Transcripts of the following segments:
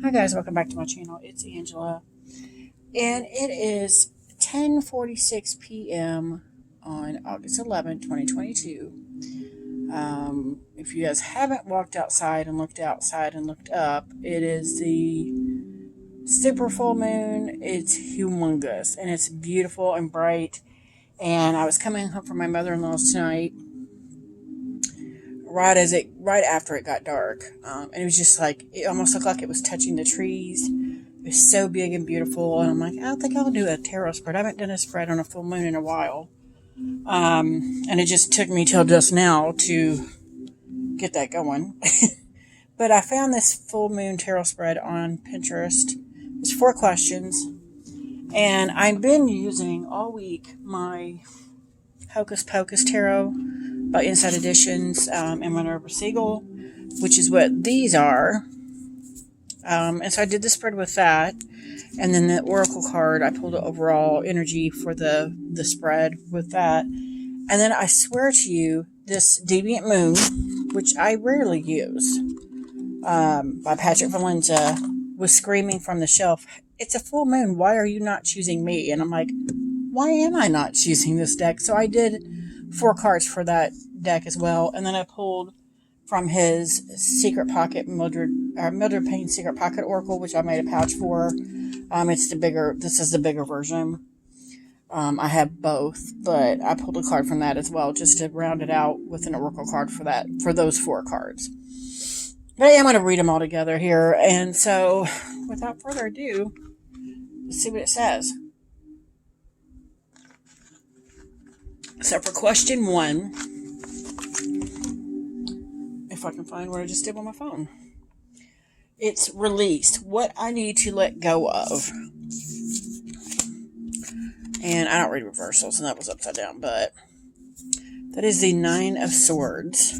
Hi guys, welcome back to my channel. It's Angela, and it is 10:46 p.m. on August 11th, 2022. If you guys haven't walked outside and looked up, it is the super full moon. It's humongous and it's beautiful and bright. And I was coming home from my mother-in-law's tonight, right after it got dark, and it was just like it almost looked like it was touching the trees. It was so big and beautiful, and I'm like, I think I'll do a tarot spread. I haven't done a spread on a full moon in a while, and it just took me till just now to get that going. But I found this full moon tarot spread on Pinterest. It's 4 questions, and I've been using all week my Hocus Pocus Tarot by Inside Editions and Minerva Siegel, which is what these are. And so I did the spread with that. And then the Oracle card, I pulled the overall energy for the spread with that. And then I swear to you, this Deviant Moon, which I rarely use, by Patrick Valenza, was screaming from the shelf, "It's a full moon. Why are you not choosing me?" And I'm like, why am I not choosing this deck? So I did 4 cards for that deck as well. And then I pulled from his Secret Pocket Mildred Payne's Secret Pocket Oracle, which I made a pouch for. This is the bigger version. I have both, but I pulled a card from that as well, just to round it out with an Oracle card for those 4 cards. But I am going to read them all together here. And so, without further ado, let's see what it says. So for question 1, if I can find what I just did on my phone, it's released. What I need to let go of. And I don't read reversals, and that was upside down, but that is the 9 of Swords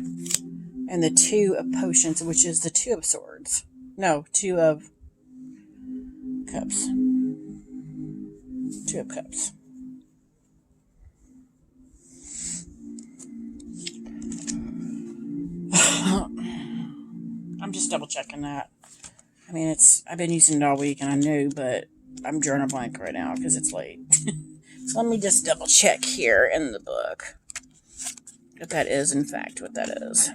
and the 2 of Potions, which is the 2 of Swords. No, 2 of Cups. 2 of Cups. I'm just double checking that. I mean, I've been using it all week and I knew, but I'm drawing a blank right now because it's late. So let me just double check here in the book if that is in fact what that is.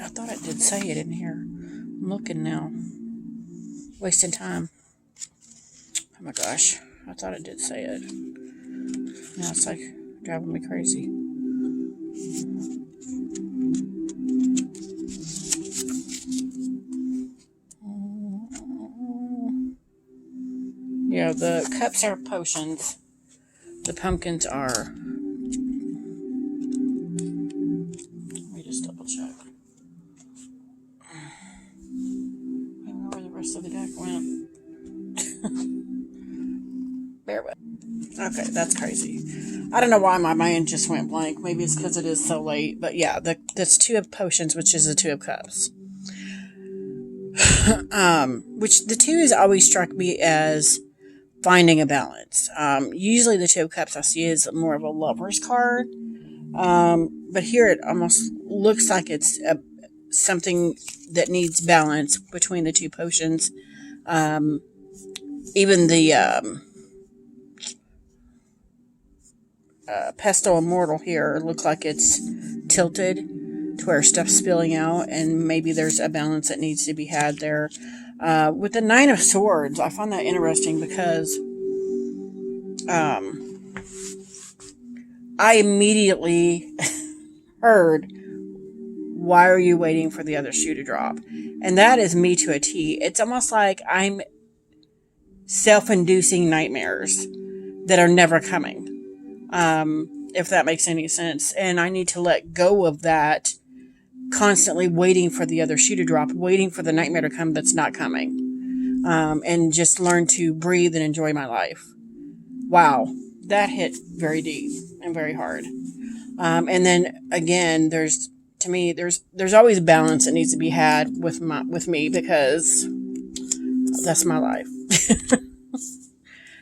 I thought it did say it in here. I'm looking now. Wasting time. Oh my gosh. I thought it did say it. Now it's like driving me crazy. Yeah, the cups are potions. The pumpkins are... Let me just double check. I don't know where the rest of the deck went. Bear with. Okay, that's crazy. I don't know why my mind just went blank. Maybe it's because it is so late. But yeah, that's 2 of Potions, which is the 2 of Cups. Which the 2 has always struck me as finding a balance. Usually the 2 of Cups I see is more of a lover's card. But here it almost looks like it's something that needs balance between the 2 potions. Even the Pestle Immortal here looks like it's tilted to where stuff's spilling out, and maybe there's a balance that needs to be had there. With the 9 of Swords, I find that interesting because I immediately heard, "Why are you waiting for the other shoe to drop?" And that is me to a T. It's almost like I'm self-inducing nightmares that are never coming. If that makes any sense. And I need to let go of that constantly waiting for the other shoe to drop, waiting for the nightmare to come that's not coming, and just learn to breathe and enjoy my life. Wow, that hit very deep and very hard. And then again, to me, there's always balance that needs to be had with me, because that's my life.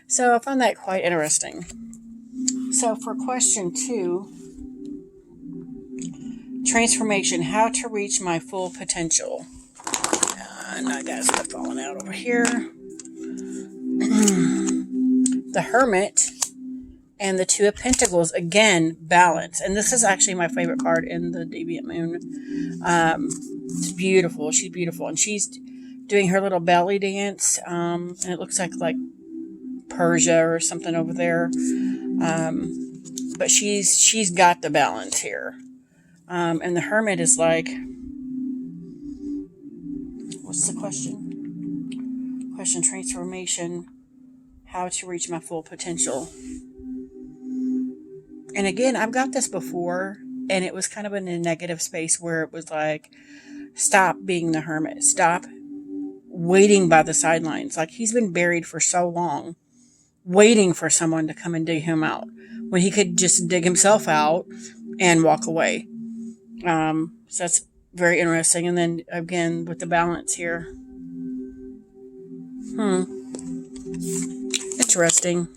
So I found that quite interesting. So for question 2, transformation, how to reach my full potential. And I got stuff falling out over here. The Hermit and the Two of Pentacles, again, balance. And this is actually my favorite card in the Deviant Moon. It's beautiful. She's beautiful. And she's doing her little belly dance. And it looks like Persia or something over there. But she's got the balance here. And the Hermit is like, what's the question? Question, transformation, how to reach my full potential. And again, I've got this before, and it was kind of in a negative space where it was like, stop being the hermit. Stop waiting by the sidelines. Like, he's been buried for so long, waiting for someone to come and dig him out, when he could just dig himself out and walk away. So that's very interesting. And then again, with the balance here. Interesting.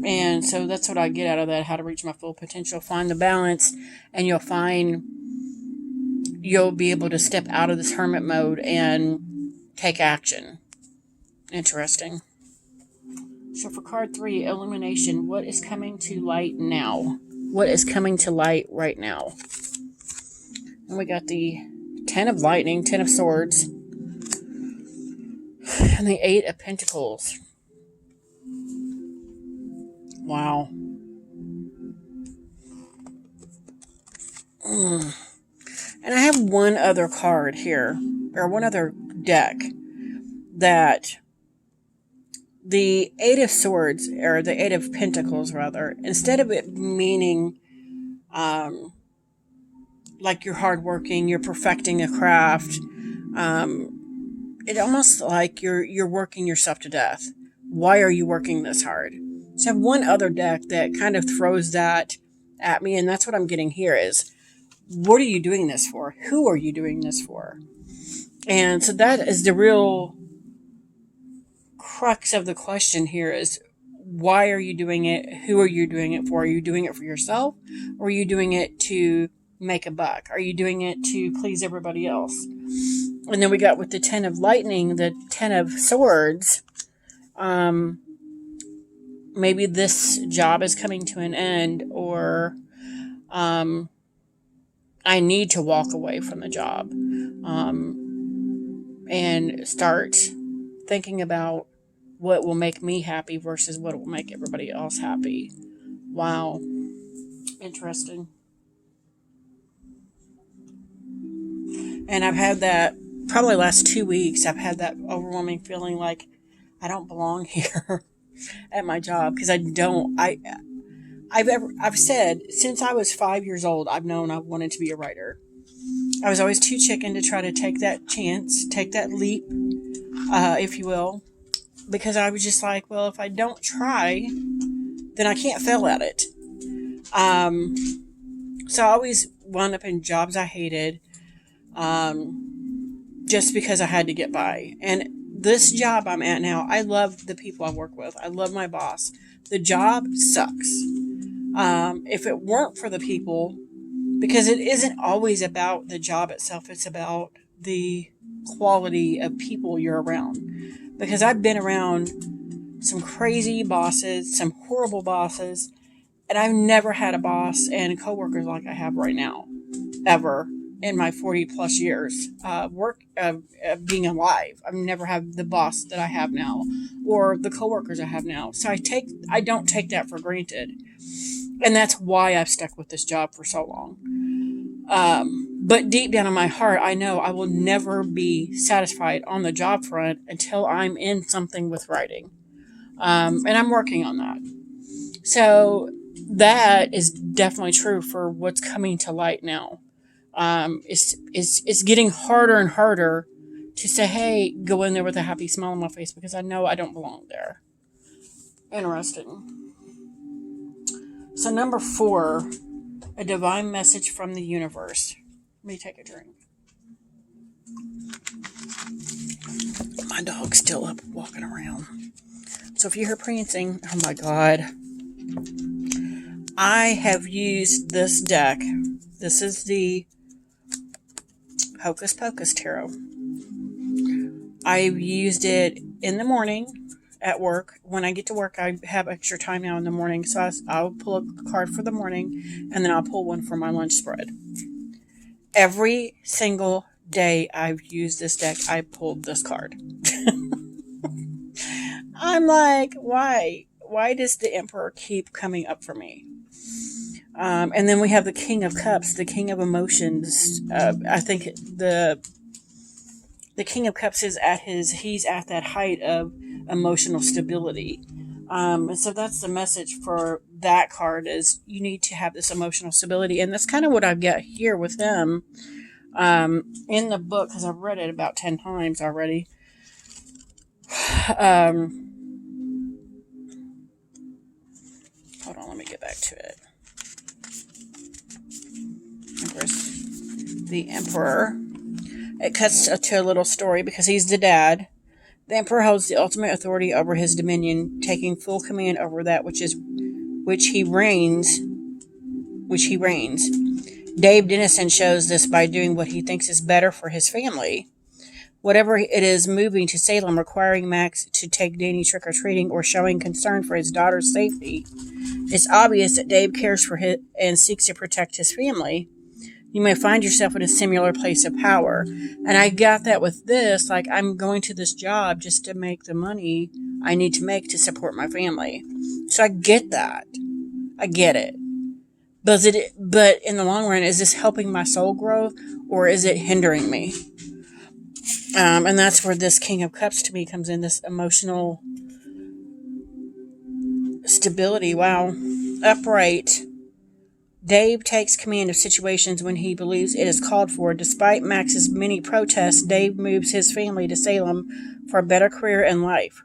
And so that's what I get out of that, how to reach my full potential. Find the balance, and you'll be able to step out of this hermit mode and take action. Interesting. So for card 3, illumination, what is coming to light now? What is coming to light right now? And we got the 10 of Lightning, 10 of Swords, and the 8 of Pentacles. Wow. And I have one other card here, or one other deck, that the 8 of Swords, or the 8 of Pentacles rather, instead of it meaning like you're hardworking, you're perfecting a craft, it almost like you're working yourself to death. Why are you working this hard? So I have one other deck that kind of throws that at me, and that's what I'm getting here is, what are you doing this for? Who are you doing this for? And so that is the real crux of the question here is, why are you doing it? Who are you doing it for? Are you doing it for yourself? Or are you doing it to make a buck? Are you doing it to please everybody else? And then we got with the 10 of Lightning, the 10 of Swords. Maybe this job is coming to an end, or I need to walk away from the job and start thinking about what will make me happy versus what will make everybody else happy. Wow. Interesting. And I've had that, probably last 2 weeks, I've had that overwhelming feeling like I don't belong here at my job, because I've said since I was 5 years old, I've known I wanted to be a writer. I was always too chicken to try to take that chance, take that leap, if you will, because I was just like, well, if I don't try, then I can't fail at it. So I always wound up in jobs I hated, just because I had to get by. And this job I'm at now, I love the people I work with. I love my boss. The job sucks. If it weren't for the people, because it isn't always about the job itself, it's about the quality of people you're around. Because I've been around some crazy bosses, some horrible bosses, and I've never had a boss and coworkers like I have right now, ever. In my 40 plus years being alive, I've never had the boss that I have now, or the coworkers I have now. So I don't take that for granted, and that's why I've stuck with this job for so long. But deep down in my heart, I know I will never be satisfied on the job front until I'm in something with writing, and I'm working on that. So that is definitely true for what's coming to light now. It's getting harder and harder to say, hey, go in there with a happy smile on my face because I know I don't belong there. Interesting. So number 4, a divine message from the universe. Let me take a drink. My dog's still up walking around. So if you hear prancing, oh my God. I have used this deck. This is the Hocus Pocus Tarot. I've used it in the morning at work. When I get to work, I have extra time now in the morning. So I'll pull a card for the morning, and then I'll pull one for my lunch spread. Every single day I've used this deck, I pulled this card. I'm like, why? Why does the Emperor keep coming up for me? And then we have the King of Cups, the King of Emotions. I think the King of Cups is he's at that height of emotional stability. And so that's the message for that card is you need to have this emotional stability. And that's kind of what I've got here with him in the book, because I've read it about 10 times already. Hold on, let me get back to it. Where's the Emperor? It cuts to a little story because he's the dad. The Emperor holds the ultimate authority over his dominion, taking full command over that which he reigns. Dave Dennison shows this by doing what he thinks is better for his family. Whatever it is, moving to Salem, requiring Max to take Danny trick-or-treating, or showing concern for his daughter's safety, it's obvious that Dave cares for his and seeks to protect his family. You may find yourself in a similar place of power. And I got that with this, like I'm going to this job just to make the money I need to make to support my family. So I get that. I get it. But in the long run, is this helping my soul growth or is it hindering me? And that's where this King of Cups to me comes in, this emotional stability. Wow. Upright. Dave takes command of situations when he believes it is called for. Despite Max's many protests, Dave moves his family to Salem for a better career and life.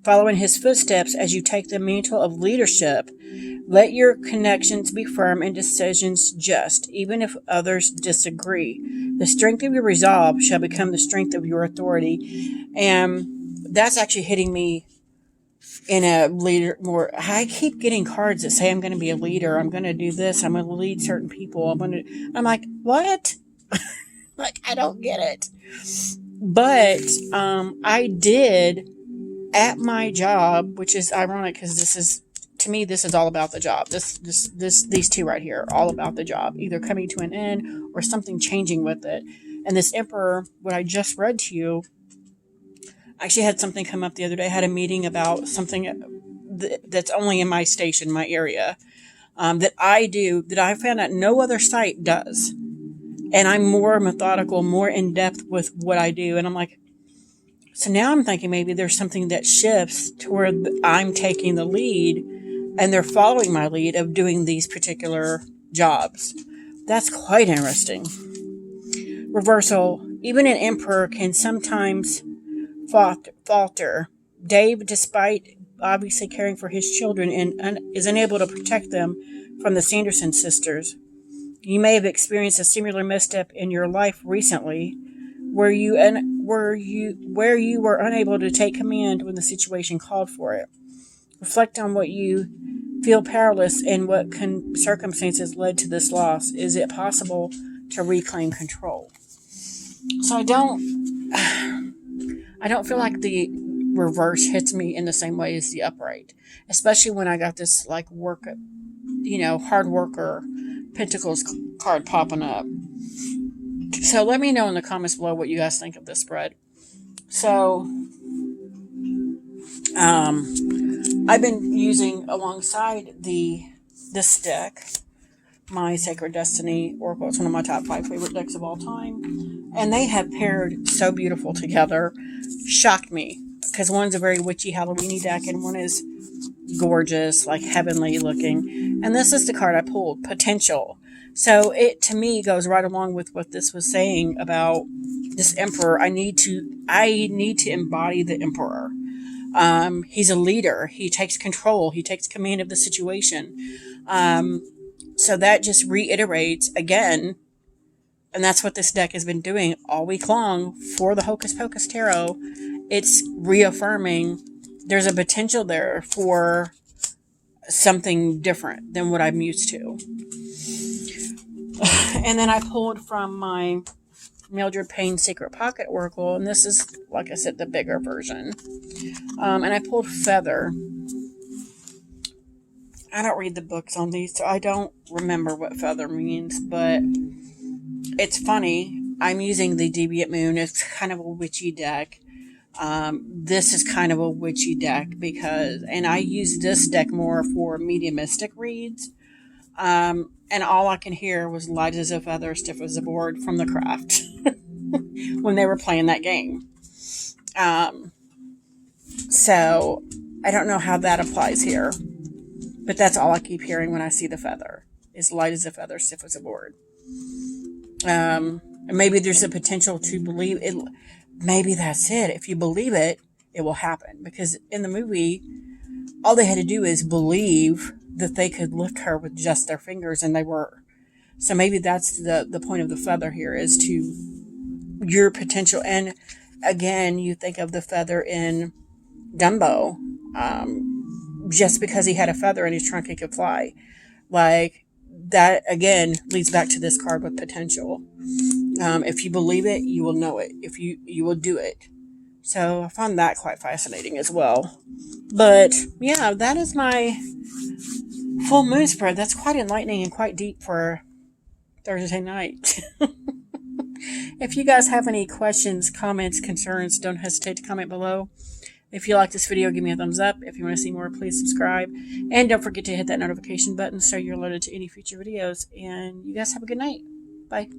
Following his footsteps as you take the mantle of leadership, let your connections be firm and decisions just, even if others disagree. The strength of your resolve shall become the strength of your authority. And that's actually hitting me in a leader more. I keep getting cards that say I'm going to be a leader. I'm going to do this. I'm going to lead certain people. I'm like, what? Like, I don't get it. But I did at my job, which is ironic because to me, this is all about the job. These two right here are all about the job, either coming to an end or something changing with it. And this Emperor, what I just read to you, I actually had something come up the other day. I had a meeting about something that's only in my station, my area, that I do, that I found out no other site does. And I'm more methodical, more in depth with what I do. And I'm like, so now I'm thinking maybe there's something that shifts to where I'm taking the lead and they're following my lead of doing these particular jobs. That's quite interesting. Reversal. Even an emperor can sometimes falter. Dave, despite obviously caring for his children, and is unable to protect them from the Sanderson sisters. You may have experienced a similar misstep in your life recently, where you were unable to take command when the situation called for it. Reflect on what you feel powerless and what circumstances led to this loss. Is it possible to reclaim control? So I don't feel like the reverse hits me in the same way as the upright, especially when I got this like hard worker Pentacles card popping up. So let me know in the comments below what you guys think of this spread. So I've been using alongside this deck my Sacred Destiny Oracle. It's one of my top 5 favorite decks of all time. And they have paired so beautiful together. Shocked me. Because one's a very witchy Halloweeny deck and one is gorgeous, like heavenly looking. And this is the card I pulled, potential. So it to me goes right along with what this was saying about this emperor. I need to embody the emperor. He's a leader. He takes control. He takes command of the situation. So that just reiterates again, and that's what this deck has been doing all week long for the Hocus Pocus Tarot. It's reaffirming there's a potential there for something different than what I'm used to. And then I pulled from my Mildred Payne Secret Pocket Oracle, and this is, like I said, the bigger version. And I pulled Feather. I don't read the books on these, so I don't remember what feather means, but it's funny. I'm using the Deviant Moon. It's kind of a witchy deck. This is kind of a witchy deck and I use this deck more for mediumistic reads. And all I can hear was light as a feather, stiff as a board from The Craft when they were playing that game. So I don't know how that applies here, but that's all I keep hearing when I see the feather is light as a feather, stiff as a board. And maybe there's a potential to believe it. Maybe that's it. If you believe it, it will happen. Because in the movie, all they had to do is believe that they could lift her with just their fingers, and they were. So maybe that's the point of the feather here, is to your potential. And again, you think of the feather in Dumbo. Just because he had a feather in his trunk, he could fly. Like, that, again, leads back to this card with potential. If you believe it, you will know it. If you will do it. So I found that quite fascinating as well. But, yeah, that is my full moon spread. That's quite enlightening and quite deep for Thursday night. If you guys have any questions, comments, concerns, don't hesitate to comment below. If you like this video, give me a thumbs up. If you want to see more, please subscribe. And don't forget to hit that notification button so you're alerted to any future videos. And you guys have a good night. Bye.